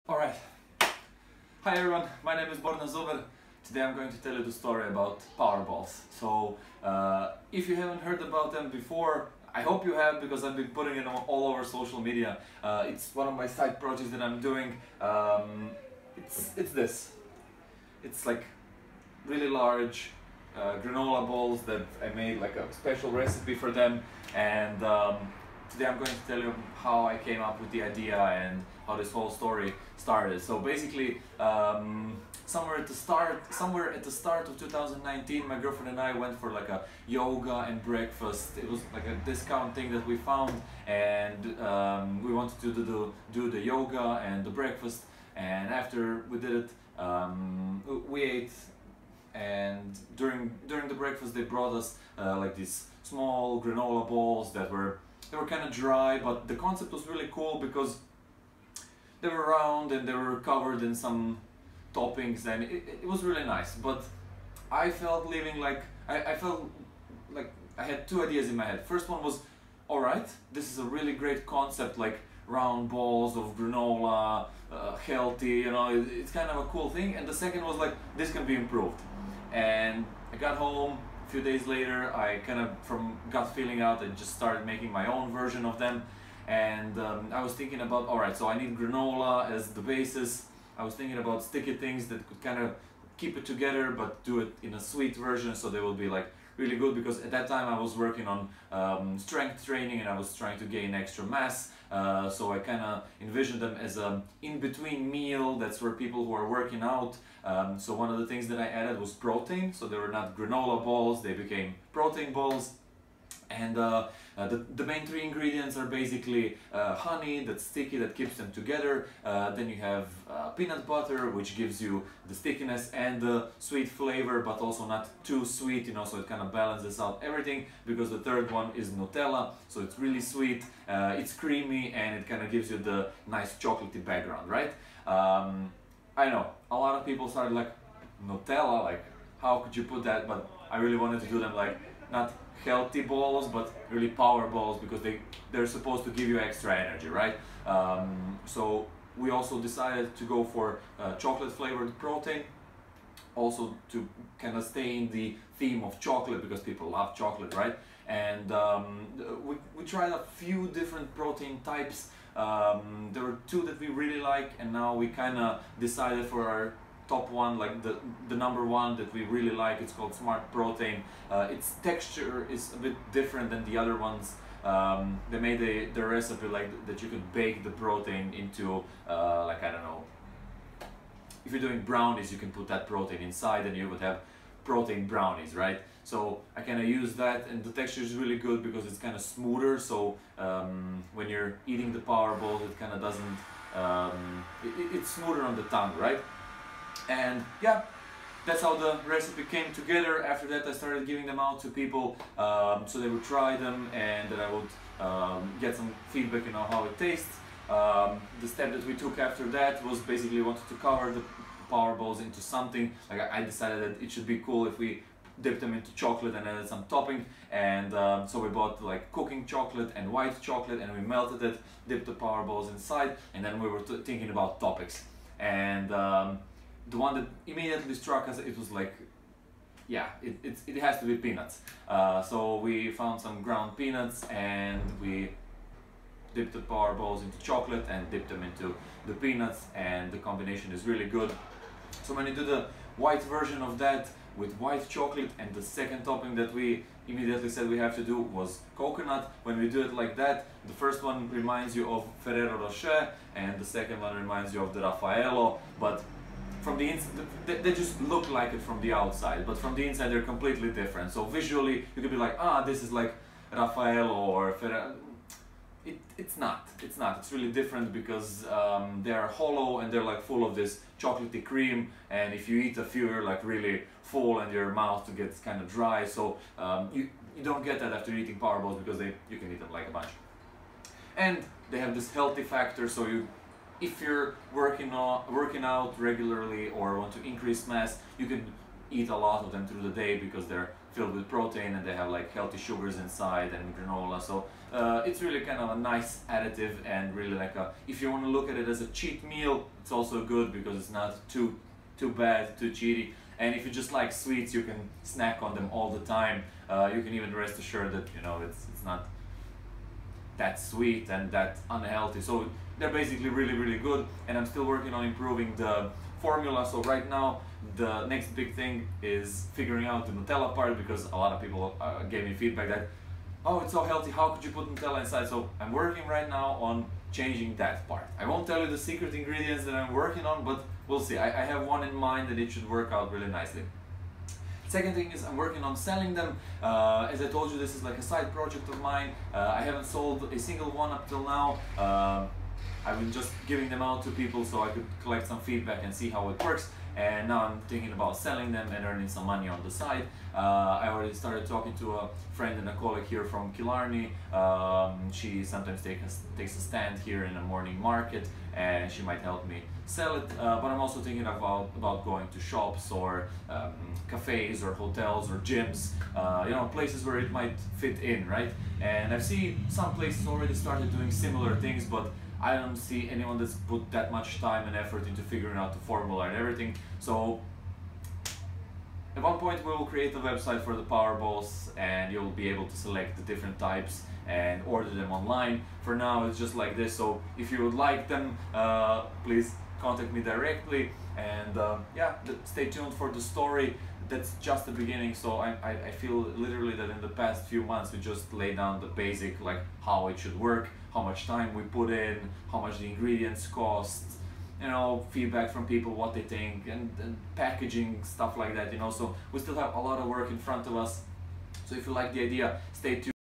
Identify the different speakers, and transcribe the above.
Speaker 1: Alright, hi everyone, my name is Borna Zuber. Today I'm going to tell you the story about Powerballs. So, if you haven't heard about them before, I hope you have because I've been putting it all over social media. It's one of my side projects that I'm doing. It's this. It's like really large granola balls that I made like a special recipe for them, and today I'm going to tell you how I came up with the idea and how this whole story started. So basically, somewhere at the start of 2019, my girlfriend and I went for like a yoga and breakfast. It was like a discount thing that we found, and we wanted to do the yoga and the breakfast. And after we did it, we ate. And during the breakfast, they brought us like these small granola balls that were kind of dry, but the concept was really cool because they were round and they were covered in some toppings, and it was really nice. But I felt I felt like I had two ideas in my head. First one was, all right, this is a really great concept, like round balls of granola, healthy, you know, it's kind of a cool thing. And the second was like, this can be improved. And I got home a few days later, I kind of, from gut feeling out, I just started making my own version of them. And I was thinking about, alright, so I need granola as the basis. I was thinking about sticky things that could kind of keep it together but do it in a sweet version, so they will be like really good, because at that time I was working on strength training and I was trying to gain extra mass. So I kind of envisioned them as an in-between meal. That's for people who are working out. So one of the things that I added was protein. So they were not granola balls, they became protein balls. And the main three ingredients are basically honey, that's sticky, that keeps them together. Then you have peanut butter, which gives you the stickiness and the sweet flavor, but also not too sweet, you know, so it kind of balances out everything. Because the third one is Nutella, so it's really sweet, it's creamy, and it kind of gives you the nice chocolatey background, right? I know, a lot of people started like, Nutella, like, how could you put that? But I really wanted to do them like, not healthy balls, but really power balls, because they're supposed to give you extra energy, right? So we also decided to go for chocolate flavored protein, also to kind of stay in the theme of chocolate, because people love chocolate, right? And we tried a few different protein types. There were two that we really like, and now we kind of decided for our top one, like the number one that we really like. It's called Smart Protein. Its texture is a bit different than the other ones. They made the recipe like that you could bake the protein into like, I don't know, if you're doing brownies, you can put that protein inside and you would have protein brownies, right? So I kind of use that, and the texture is really good because it's kind of smoother. So when you're eating the Powerballs, it kind of doesn't, it's smoother on the tongue, right? And yeah, that's how the recipe came together. After that, I started giving them out to people, so they would try them, and then I would get some feedback, you know, how it tastes. The step that we took after that was basically wanted to cover the Powerballs into something. Like, I decided that it should be cool if we dipped them into chocolate and added some topping. And so we bought like cooking chocolate and white chocolate, and we melted it, dipped the Powerballs inside, and then we were thinking about topics. And the one that immediately struck us, it was like, yeah, it has to be peanuts. So we found some ground peanuts, and we dipped the Powerballs into chocolate and dipped them into the peanuts, and the combination is really good. So when you do the white version of that with white chocolate, and the second topping that we immediately said we have to do was coconut. When we do it like that, the first one reminds you of Ferrero Rocher, and the second one reminds you of the Raffaello, but from the inside, they just look like it from the outside, but from the inside they're completely different. So visually, you could be like, ah, this is like Raffaello or Ferrero. It's not. It's really different because they are hollow and they're like full of this chocolatey cream. And if you eat a few, you're like really full and your mouth gets kind of dry. So you don't get that after eating Powerballs, because you can eat them like a bunch. And they have this healthy factor. So if you're working out regularly or want to increase mass, you can eat a lot of them through the day because they're filled with protein, and they have like healthy sugars inside and granola. So it's really kind of a nice additive, and really like a, if you want to look at it as a cheat meal, it's also good because it's not too bad, too cheaty. And if you just like sweets, you can snack on them all the time. You can even rest assured that, you know, it's not that sweet and that unhealthy. So they're basically really good, and I'm still working on improving the formula. So right now the next big thing is figuring out the Nutella part, because a lot of people gave me feedback that, oh, it's so healthy, how could you put Nutella inside? So I'm working right now on changing that part. I won't tell you the secret ingredients that I'm working on, but we'll see. I have one in mind and it should work out really nicely. Second thing is I'm working on selling them. As I told you, this is like a side project of mine. I haven't sold a single one up till now. I've been just giving them out to people so I could collect some feedback and see how it works. And now I'm thinking about selling them and earning some money on the side. I already started talking to a friend and a colleague here from Killarney. She sometimes takes a stand here in a morning market, and she might help me sell it. But I'm also thinking about going to shops or cafes or hotels or gyms, you know, places where it might fit in, right? And I've seen some places already started doing similar things, but I don't see anyone that's put that much time and effort into figuring out the formula and everything. So at one point we will create a website for the Powerballs, and you'll be able to select the different types and order them online. For now it's just like this, so if you would like them, please contact me directly. And yeah, stay tuned for the story. That's just the beginning. So I feel literally that in the past few months we just laid down the basic, like how it should work, how much time we put in, how much the ingredients cost, you know, feedback from people, what they think, and packaging, stuff like that, you know. So we still have a lot of work in front of us. So if you like the idea, stay tuned.